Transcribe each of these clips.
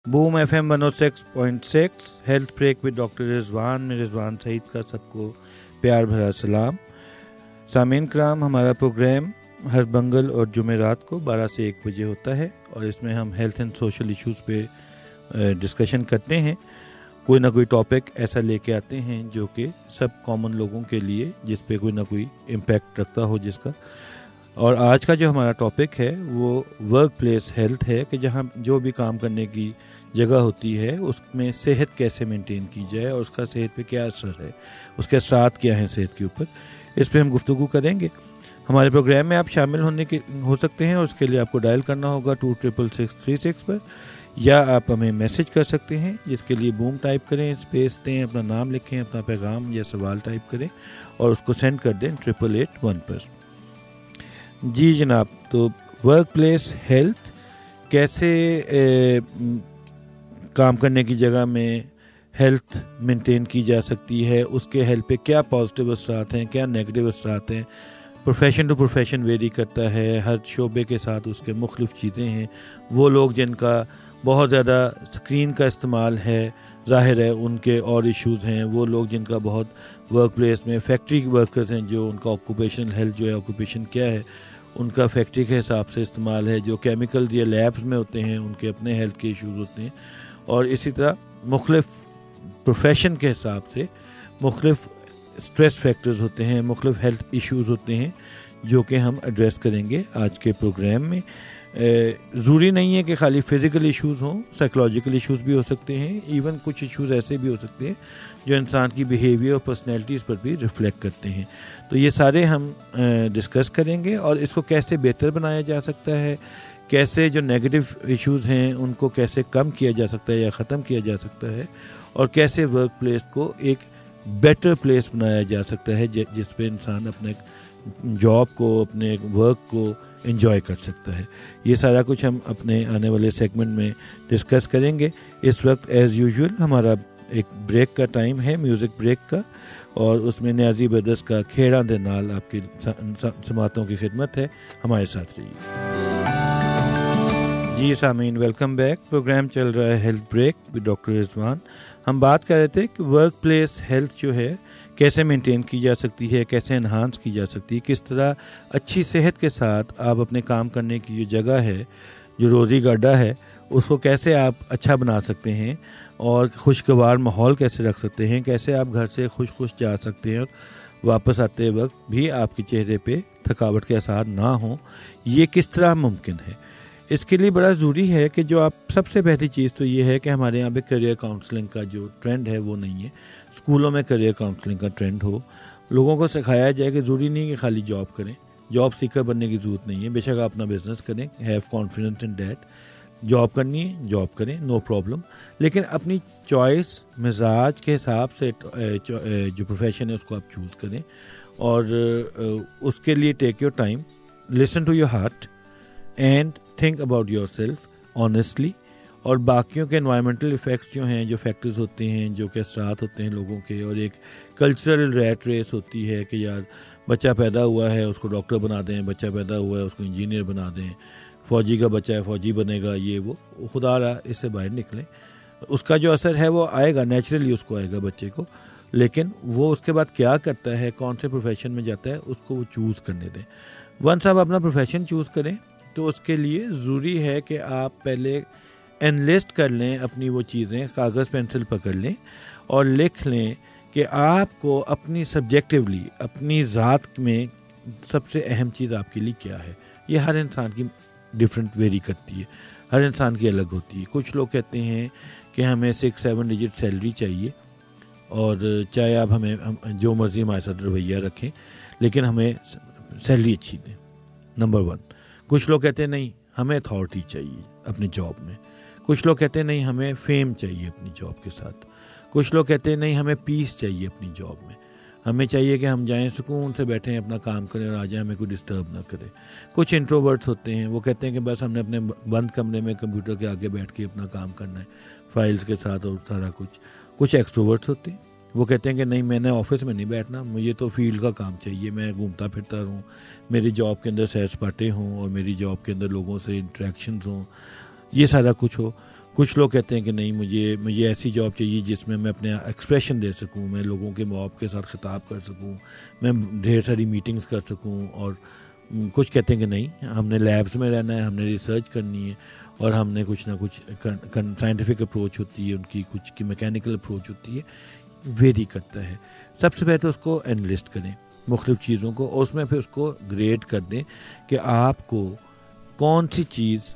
Boom FM 106.6 health break with doctor Rizwan में रिजवान सईद का सबको प्यार भरा सलाम। सामीन कराम, हमारा प्रोग्राम हर मंगल और जुमेरात को 12 से 1 बजे होता है और इसमें हम हेल्थ एंड सोशल इश्यूज़ पे डिस्कशन करते हैं। कोई ना कोई टॉपिक ऐसा लेके आते हैं जो कि सब कॉमन लोगों के लिए जिस पे कोई ना कोई इम्पैक्ट रखता हो जिसका। और आज का जो हमारा टॉपिक है वो वर्क प्लेस हेल्थ है कि जहाँ जो भी काम करने की जगह होती है उसमें सेहत कैसे मेंटेन की जाए और उसका सेहत पे क्या असर है, उसके असरात क्या हैं सेहत के ऊपर, इस पे हम गुफ्तगू करेंगे। हमारे प्रोग्राम में आप शामिल हो सकते हैं और उसके लिए आपको डायल करना होगा 26636 पर, या आप हमें मैसेज कर सकते हैं जिसके लिए बूम टाइप करें, स्पेस दें, अपना नाम लिखें, अपना पैगाम या सवाल टाइप करें और उसको सेंड कर दें 8881 पर। जी जनाब, तो वर्क प्लेस हेल्थ कैसे काम करने की जगह में हेल्थ मेंटेन की जा सकती है, उसके हेल्थ पे क्या पॉजिटिव असरात हैं, क्या नेगेटिव असरात हैं। प्रोफेशन टू प्रोफेशन वेरी करता है, हर शोबे के साथ उसके मुख्तलिफ चीज़ें हैं। वो लोग जिनका बहुत ज़्यादा स्क्रीन का इस्तेमाल है, ज़ाहिर है उनके और इश्यूज़ हैं। वो लोग जिनका बहुत वर्क प्लेस में फैक्ट्री वर्कर्स हैं, जो उनका ऑक्यूपेशनल हेल्थ जो है, ऑक्यूपेशन क्या है उनका फैक्ट्री के हिसाब से इस्तेमाल है। जो केमिकल या लैब्स में होते हैं उनके अपने हेल्थ के इश्यूज़ होते हैं। और इसी तरह मुख्तलिफ प्रोफेशन के हिसाब से मुख्तलिफ स्ट्रेस फैक्टर्स होते हैं, मुख्तलिफ हेल्थ इश्यूज़ होते हैं जो कि हम एड्रेस करेंगे आज के प्रोग्राम में। ज़रूरी नहीं है कि खाली फ़िज़िकल इश्यूज़ हों, साइकोलॉजिकल इश्यूज़ भी हो सकते हैं। इवन कुछ इश्यूज़ ऐसे भी हो सकते हैं जो इंसान की बिहेवियर और पर्सनैलिटीज़ पर भी रिफ़्लेक्ट करते हैं। तो ये सारे हम डिस्कस करेंगे और इसको कैसे बेहतर बनाया जा सकता है, कैसे जो नेगेटिव इश्यूज़ हैं उनको कैसे कम किया जा सकता है या ख़त्म किया जा सकता है, और कैसे वर्क प्लेस को एक बेटर प्लेस बनाया जा सकता है जिस पे इंसान अपने जॉब को, अपने वर्क को एंजॉय कर सकता है। ये सारा कुछ हम अपने आने वाले सेगमेंट में डिस्कस करेंगे। इस वक्त एज़ यूजुअल हमारा एक ब्रेक का टाइम है, म्यूज़िक ब्रेक का, और उसमें न्याजी ब्रदर्स का खेड़ा दे नाल आपकी समातों की खिदमत है। हमारे साथ रहिए। जी सामीन, वेलकम बैक। प्रोग्राम चल रहा है health break with doctor Rizwan. हम बात कर रहे थे कि वर्क प्लेस हेल्थ जो है कैसे मेंटेन की जा सकती है, कैसे एनहांस की जा सकती है, किस तरह अच्छी सेहत के साथ आप अपने काम करने की जो जगह है, जो रोज़ी गाड़ा है, उसको कैसे आप अच्छा बना सकते हैं और खुशगवार माहौल कैसे रख सकते हैं, कैसे आप घर से खुश जा सकते हैं और वापस आते वक्त भी आपके चेहरे पे थकावट के आसार ना हो। ये किस तरह मुमकिन है, इसके लिए बड़ा ज़रूरी है कि जो आप सबसे पहली चीज़ तो ये है कि हमारे यहाँ पे करियर काउंसलिंग का जो ट्रेंड है वो नहीं है। स्कूलों में करियर काउंसलिंग का ट्रेंड हो, लोगों को सिखाया जाए कि ज़रूरी नहीं कि खाली जॉब करें, जॉब सीकर बनने की ज़रूरत नहीं है। बेशक आप अपना बिज़नेस करें, have confidence in that, job करनी है जॉब करें, नो प्रॉब्लम, लेकिन अपनी चॉइस मिजाज के हिसाब से जो प्रोफेशन है उसको आप चूज़ करें। और उसके लिए take your time, listen to your heart and think about yourself honestly. और बाकियों के एनवायरमेंटल इफ़ेक्ट्स जो हैं, जो फैक्टर्स होते हैं, जो कि असरात होते हैं लोगों के, और एक कल्चरल रैट रेस होती है कि यार बच्चा पैदा हुआ है उसको डॉक्टर बना दें, बच्चा पैदा हुआ है उसको इंजीनियर बना दें, फ़ौजी का बच्चा है फ़ौजी बनेगा, ये वो खुदा रहा इससे बाहर निकलें। उसका जो असर है वो आएगा, नेचुरली उसको आएगा बच्चे को, लेकिन वो उसके बाद क्या करता है, कौन से प्रोफेशन में जाता है, उसको वो चूज़ करने दें। वंस आप अपना प्रोफेशन चूज़ करें तो उसके लिए ज़रूरी है कि आप पहले एनलिस्ट कर लें अपनी वो चीज़ें, कागज़ पेंसिल पकड़ लें और लिख लें कि आपको अपनी सब्जेक्टिवली अपनी ज़ात में सबसे अहम चीज़ आपके लिए क्या है। ये हर इंसान की डिफरेंट वेरी करती है, हर इंसान की अलग होती है। कुछ लोग कहते हैं कि हमें 6-7 डिजिट सैलरी चाहिए और चाहे आप हमें जो मर्ज़ी हमारे साथ रवैया रखें, लेकिन हमें सैलरी अच्छी दें, नंबर 1। कुछ लोग कहते हैं नहीं हमें अथॉरिटी चाहिए अपनी जॉब में। कुछ लोग कहते हैं नहीं हमें फेम चाहिए अपनी जॉब के साथ। कुछ लोग कहते हैं नहीं हमें पीस चाहिए अपनी जॉब में, हमें चाहिए कि हम जाएं सुकून से बैठें अपना काम करें और आ जाएं, हमें कोई डिस्टर्ब ना करे। कुछ इंट्रोवर्ट्स होते हैं, वो कहते हैं कि बस हमने अपने बंद कमरे में कंप्यूटर के आगे बैठ के अपना काम करना है फाइल्स के साथ और सारा कुछ। कुछ एक्सट्रोवर्ट्स होते हैं, वो कहते हैं कि नहीं मैंने ऑफिस में नहीं बैठना, मुझे तो फील्ड का काम चाहिए, मैं घूमता फिरता रहूँ, मेरी जॉब के अंदर सैर सपाटे हों और मेरी जॉब के अंदर लोगों से इंटरेक्शंस हों, ये सारा कुछ हो। कुछ लोग कहते हैं कि नहीं, मुझे ऐसी जॉब चाहिए जिसमें मैं अपने एक्सप्रेशन दे सकूं, मैं लोगों के मॉब के साथ खिताब कर सकूं, मैं ढेर सारी मीटिंग्स कर सकूं। और कुछ कहते हैं कि नहीं, हमने लैब्स में रहना है, हमने रिसर्च करनी है और हमने कुछ ना कुछ साइंटिफिक अप्रोच होती है उनकी, कुछ की मैकेनिकल अप्रोच होती है, वेरी करता है। सबसे पहले तो उसको एनालिस्ट करें मुख्तलिफ़ चीज़ों को, और उसमें फिर उसको ग्रेड कर दें कि आपको कौन सी चीज़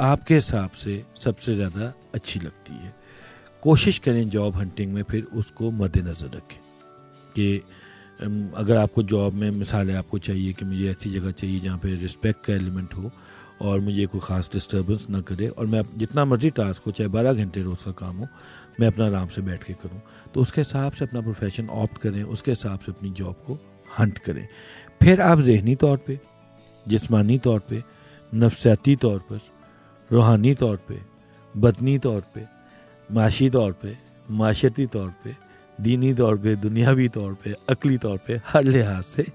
आपके हिसाब से सबसे ज़्यादा अच्छी लगती है। कोशिश करें जॉब हंटिंग में फिर उसको मद्देनज़र रखें कि अगर आपको जॉब में मिसाल है, आपको चाहिए कि मुझे ऐसी जगह चाहिए जहाँ पे रिस्पेक्ट का एलिमेंट हो और मुझे कोई ख़ास डिस्टर्बेंस ना करे, और मैं जितना मर्ज़ी टास्क हो, चाहे 12 घंटे रोज़ का काम हो, मैं अपना आराम से बैठ के करूँ, तो उसके हिसाब से अपना प्रोफेशन ऑप्ट करें, उसके हिसाब से अपनी जॉब को हंट करें। फिर आप ज़हनी तौर पे, जिस्मानी तौर पे, नफ्सियाती तौर पर, रूहानी तौर पे, बदनी तौर पे, माशी तौर पे, माशरती तौर पे, दीनी तौर पे, दुनियावी तौर पे, अकली तौर पे, हर लिहाज से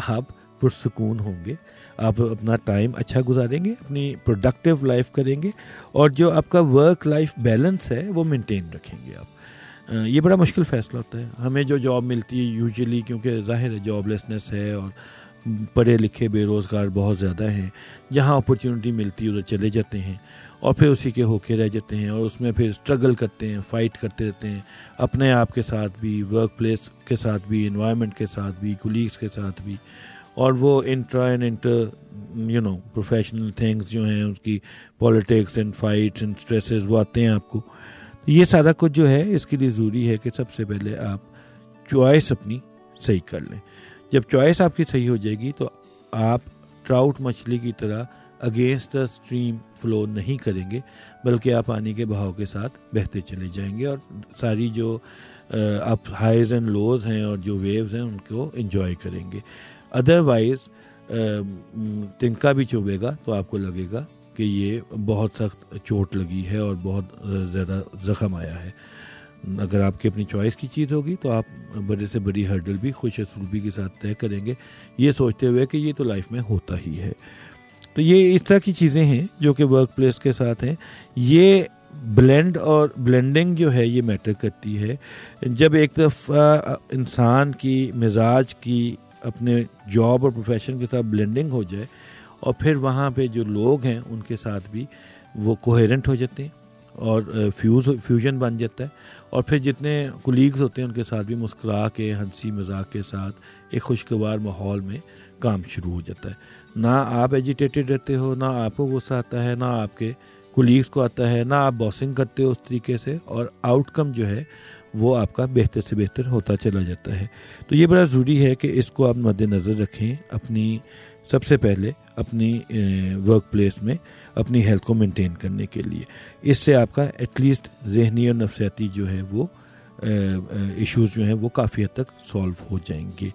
आप पुरसुकून होंगे। आप अपना टाइम अच्छा गुजारेंगे, अपनी प्रोडक्टिव लाइफ करेंगे, और जो आपका वर्क लाइफ बैलेंस है वो मेंटेन रखेंगे आप। ये बड़ा मुश्किल फ़ैसला होता है। हमें जो जॉब मिलती है यूजुअली, क्योंकि ज़ाहिर है जॉबलेसनेस है और पढ़े लिखे बेरोज़गार बहुत ज़्यादा हैं, जहाँ अपॉर्चुनिटी मिलती है उधर चले जाते हैं और फिर उसी के होके रह जाते हैं, और उसमें फिर स्ट्रगल करते हैं, फ़ाइट करते रहते हैं, अपने आप के साथ भी, वर्क प्लेस के साथ भी, इन्वायरमेंट के साथ भी, कुलीग्स के साथ भी, और वो intra and inter professional things जो हैं, उसकी politics and fights and stresses वो आते हैं आपको। तो ये सारा कुछ जो है, इसके लिए ज़रूरी है कि सबसे पहले आप चॉइस अपनी सही कर लें। जब चॉइस आपकी सही हो जाएगी तो आप ट्राउट मछली की तरह अगेंस्ट द स्ट्रीम फ्लो नहीं करेंगे, बल्कि आप पानी के बहाव के साथ बहते चले जाएंगे और सारी जो अप हाइज एंड लोज हैं और जो वेव्स हैं उनको एंजॉय करेंगे। अदरवाइज़ तिनका भी चुभेगा तो आपको लगेगा कि ये बहुत सख्त चोट लगी है और बहुत ज़्यादा ज़ख्म आया है। अगर आपकी अपनी चॉइस की चीज़ होगी तो आप बड़े से बड़ी हर्डल भी खुश असलूबी के साथ तय करेंगे, ये सोचते हुए कि ये तो लाइफ में होता ही है। तो ये इस तरह की चीज़ें हैं जो कि वर्क प्लेस के साथ हैं। ये ब्लेंड और ब्लेंडिंग जो है ये मैटर करती है। जब एक दफ़ा इंसान की मिजाज की अपने जॉब और प्रोफेशन के साथ ब्लेंडिंग हो जाए और फिर वहाँ पे जो लोग हैं उनके साथ भी वो कोहेरेंट हो जाते हैं और फ्यूजन बन जाता है, और फिर जितने कुलीग्स होते हैं उनके साथ भी मुस्कुरा के, हंसी मजाक के साथ एक खुशगवार माहौल में काम शुरू हो जाता है। ना आप एजिटेटेड रहते हो, ना आपको गुस्सा आता है, ना आपके कुलीग्स को आता है, ना आप बॉसिंग करते हो उस तरीके से, और आउटकम जो है वो आपका बेहतर से बेहतर होता चला जाता है। तो ये बड़ा ज़रूरी है कि इसको आप मद्देनज़र रखें अपनी, सबसे पहले अपनी वर्क प्लेस में अपनी हेल्थ को मेंटेन करने के लिए। इससे आपका एटलीस्ट ज़हनी और नफ्सियाती जो है वो इश्यूज़ जो हैं वो काफ़ी हद तक सॉल्व हो जाएंगे।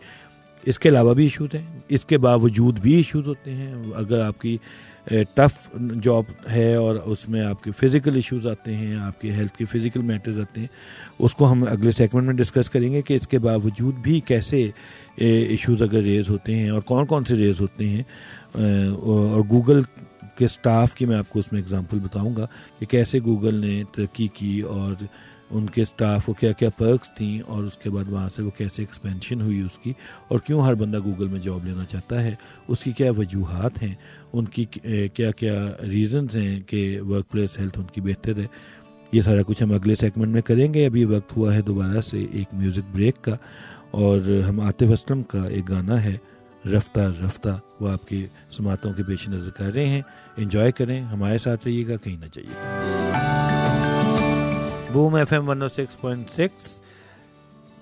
इसके अलावा भी इश्यूज़ हैं, इसके बावजूद भी इश्यूज़ होते हैं। अगर आपकी टफ़ जॉब है और उसमें आपके फ़िज़िकल इश्यूज़ आते हैं, आपके हेल्थ के फ़िज़िकल मैटर्स आते हैं, उसको हम अगले सेगमेंट में डिस्कस करेंगे कि इसके बावजूद भी कैसे इश्यूज़ अगर रेज़ होते हैं और कौन कौन से रेज़ होते हैं। और गूगल के स्टाफ की मैं आपको उसमें एग्जांपल बताऊंगा कि कैसे गूगल ने तरक्की की और उनके स्टाफ को क्या क्या पर्क्स थी, और उसके बाद वहाँ से वो कैसे एक्सपेंशन हुई उसकी, और क्यों हर बंदा गूगल में जॉब लेना चाहता है, उसकी क्या वजूहात हैं, उनकी क्या क्या रीज़न्स हैं कि वर्क प्लेस हेल्थ उनकी बेहतर है। ये सारा कुछ हम अगले सेगमेंट में करेंगे। अभी वक्त हुआ है दोबारा से एक म्यूज़िक ब्रेक का, और हम आतिफ असलम का एक गाना है रफ्ता रफ्ता, वो आपके समातों के पेश नज़र कर रहे हैं। एंजॉय करें, हमारे साथ रहिएगा, कहीं ना जाइएगा। Boom FM 106.6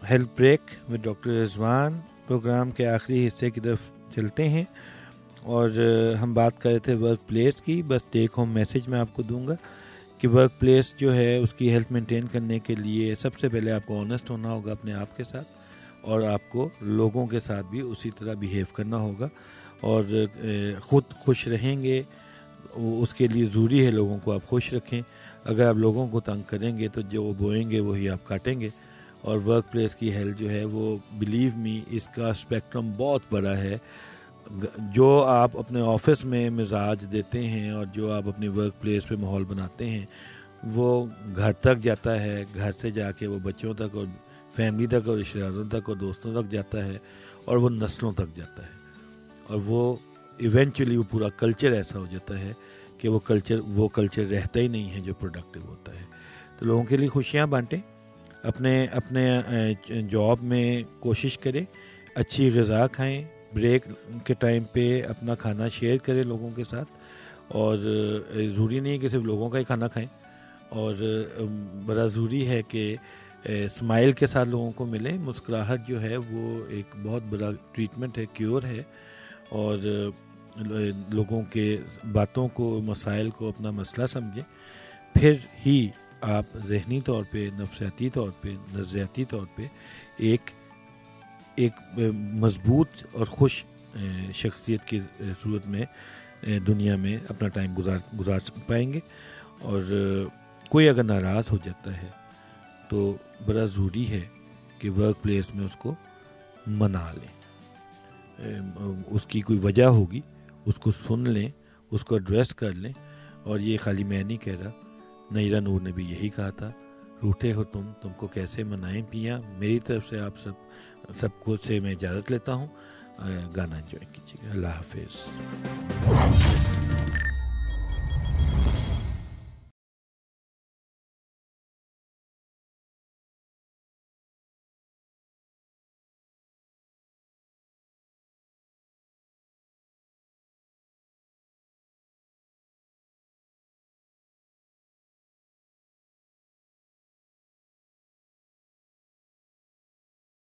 health break with doctor Rizwan programme के आखिरी हिस्से की तरफ चलते हैं, और हम बात कर रहे थे वर्क प्लेस की। बस टेक होम मैसेज मैं आपको दूंगा कि वर्क प्लेस जो है उसकी हेल्थ मेंटेन करने के लिए सबसे पहले आपको ऑनेस्ट होना होगा अपने आप के साथ, और आपको लोगों के साथ भी उसी तरह बिहेव करना होगा, और ख़ुद खुश रहेंगे उसके लिए ज़रूरी है लोगों को आप खुश रखें। अगर आप लोगों को तंग करेंगे तो जो बोएंगे वही आप काटेंगे। और वर्क प्लेस की हेल्थ जो है वो, बिलीव मी, इसका स्पेक्ट्रम बहुत बड़ा है। जो आप अपने ऑफिस में मिजाज देते हैं और जो आप अपने वर्क प्लेस पे माहौल बनाते हैं वो घर तक जाता है, घर से जाके वो बच्चों तक और फैमिली तक और रिश्तेदारों तक और दोस्तों तक जाता है और वो नस्लों तक जाता है। और वो इवेंचुअली वो पूरा कल्चर ऐसा हो जाता है कि वो कल्चर रहता ही नहीं है जो प्रोडक्टिव होता है। तो लोगों के लिए खुशियाँ बांटें, अपने जॉब में कोशिश करें, अच्छी ग़िज़ा खाएं, ब्रेक के टाइम पे अपना खाना शेयर करें लोगों के साथ, और ज़रूरी नहीं है कि सिर्फ लोगों का ही खाना खाएं। और बड़ा ज़रूरी है कि स्माइल के साथ लोगों को मिले। मुस्कुराहट जो है वो एक बहुत बड़ा ट्रीटमेंट है, क्योर है। और लोगों के बातों को, मसाइल को अपना मसला समझें, फिर ही आप ज़हनी तौर पे, नफ्सियाती तौर पे, नज़रियाती तौर पे एक मज़बूत और खुश शख्सियत की सूरत में दुनिया में अपना टाइम गुजार पाएंगे। और कोई अगर नाराज़ हो जाता है तो बड़ा ज़रूरी है कि वर्क प्लेस में उसको मना लें। उसकी कोई वजह होगी, उसको सुन लें, उसको एड्रेस कर लें। और ये खाली मैं नहीं कह रहा, नईरा नूर ने भी यही कहा था, रूठे हो तुमको कैसे मनाएं पिया। मेरी तरफ से आप सबको से मैं इजाज़त लेता हूँ। गाना एंजॉय कीजिएगा। अल्लाह हाफिज़।